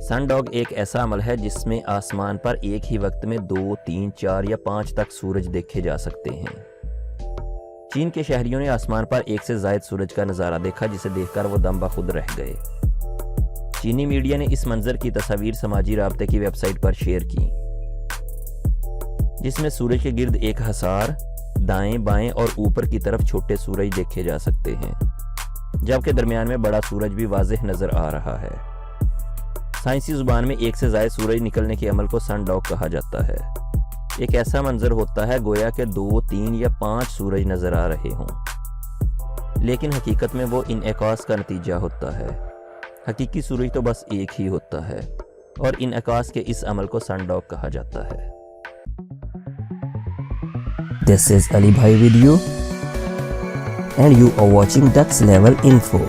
Sundog एक ऐसा अमल है जिसमें आसमान पर एक ही वक्त में 2, 3, 4 या 5 तक सूरज देखे जा सकते हैं। चीन के शहरियों ने आसमान पर एक से ज़ायद सूरज का नज़ारा देखा, जिसे देखकर वो दम बखुद रह गए। चीनी मीडिया ने इस मंजर की तस्वीर समाजी राब्ते की वेबसाइट पर शेयर की, जिसमें सूरज के गिर्द एक हसार, दाएं बाएं और ऊपर की तरफ छोटे सूरज देखे जा सकते हैं, जबकि दरमियान में बड़ा सूरज भी वाज़ेह नज़र आ रहा है। साइंसी ज़ुबान में एक से ज़ायद सूरज निकलने के अमल को सनडॉग कहा जाता है। एक ऐसा मंजर होता है गोया के 2, 3 या 5 सूरज नज़र आ रहे हों, लेकिन हकीकत में वो इनएकास का नतीजा होता है। हकीकी सूरज तो बस एक ही होता है और इनएकास के इस अमल को सनडॉग कहा जाता है। This is Ali Bhai with you and you are watching Dux Level Info.